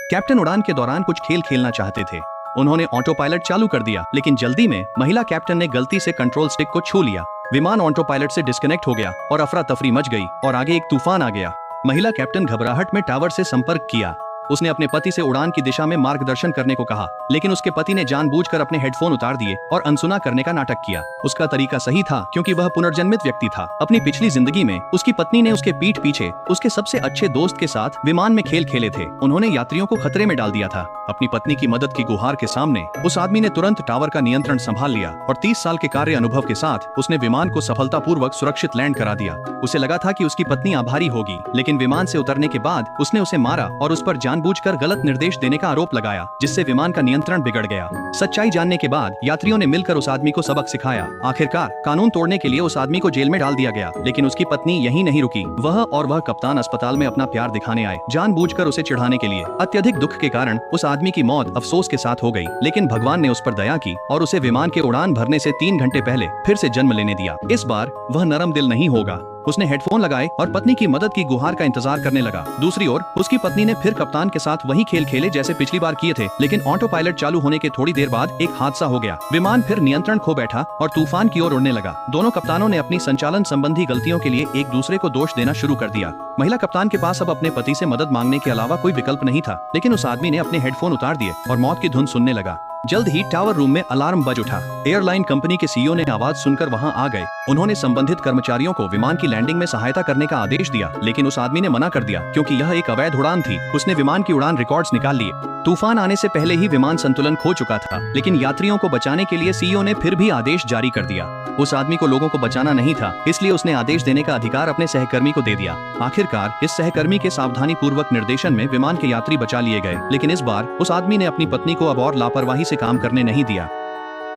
Captain उड़ान के दौरान कुछ खेल खेलना चाहते थे। उन्होंने ऑटो पायलट चालू कर दिया, लेकिन जल्दी में महिला कैप्टन ने गलती से कंट्रोल स्टिक को छू लिया। विमान ऑटो पायलट से डिस्कनेक्ट हो गया और अफरा तफरी मच गई और आगे एक तूफान आ गया। महिला कैप्टन घबराहट में टावर से संपर्क किया। उसने अपने पति से उड़ान की दिशा में मार्गदर्शन करने को कहा, लेकिन उसके पति ने जानबूझकर अपने हेडफोन उतार दिए और अनसुना करने का नाटक किया। उसका तरीका सही था, क्योंकि वह पुनर्जन्मित व्यक्ति था। अपनी पिछली जिंदगी में उसकी पत्नी ने उसके पीठ पीछे उसके सबसे अच्छे दोस्त के साथ विमान में खेल खेले थे। उन्होंने यात्रियों को खतरे में डाल दिया था। अपनी पत्नी की मदद की गुहार के सामने उस आदमी ने तुरंत टावर का नियंत्रण संभाल लिया और 30 साल के कार्य अनुभव के साथ उसने विमान को सफलतापूर्वक सुरक्षित लैंड करा दिया। उसे लगा था कि उसकी पत्नी आभारी होगी, लेकिन विमान से उतरने के बाद उसने उसे मारा और उस पर जानबूझकर गलत निर्देश देने का आरोप लगाया, जिससे विमान का नियंत्रण बिगड़ गया। सच्चाई जानने के बाद यात्रियों ने मिलकर उस आदमी को सबक सिखाया। आखिरकार कानून तोड़ने के लिए उस आदमी को जेल में डाल दिया गया, लेकिन उसकी पत्नी यहीं नहीं रुकी। वह कप्तान अस्पताल में अपना प्यार दिखाने आए, जानबूझकर उसे चिढ़ाने के लिए। अत्यधिक दुख के कारण उस आदमी की मौत अफसोस के साथ हो गई, लेकिन भगवान ने उस पर दया की और उसे विमान के उड़ान भरने से 3 घंटे पहले फिर से जन्म लेने दिया। इस बार वह नरम दिल नहीं होगा। उसने हेडफोन लगाए और पत्नी की मदद की गुहार का इंतजार करने लगा। दूसरी ओर उसकी पत्नी ने फिर कप्तान के साथ वही खेल खेले जैसे पिछली बार किए थे, लेकिन ऑटो पायलट चालू होने के थोड़ी देर बाद एक हादसा हो गया। विमान फिर नियंत्रण खो बैठा और तूफान की ओर उड़ने लगा। दोनों कप्तानों ने अपनी संचालन संबंधी गलतियों के लिए एक दूसरे को दोष देना शुरू कर दिया। महिला कप्तान के पास अब अपने पति से मदद मांगने के अलावा कोई विकल्प नहीं था, लेकिन उस आदमी ने अपने हेडफोन उतार दिए और मौत की धुन सुनने लगा। जल्द ही टावर रूम में अलार्म बज उठा। एयरलाइन कंपनी के सीईओ ने आवाज सुनकर वहां आ गए। उन्होंने संबंधित कर्मचारियों को विमान की लैंडिंग में सहायता करने का आदेश दिया, लेकिन उस आदमी ने मना कर दिया, क्योंकि यह एक अवैध उड़ान थी। उसने विमान की उड़ान रिकॉर्ड्स निकाल लिए। तूफान आने से पहले ही विमान संतुलन खो चुका था, लेकिन यात्रियों को बचाने के लिए सीईओ ने फिर भी आदेश जारी कर दिया। उस आदमी को लोगों को बचाना नहीं था, इसलिए उसने आदेश देने का अधिकार अपने सहकर्मी को दे दिया। आखिरकार इस सहकर्मी के सावधानी पूर्वक निर्देशन में विमान के यात्री बचा लिए गए, लेकिन इस बार उस आदमी ने अपनी पत्नी को अब और लापरवाही से काम करने नहीं दिया।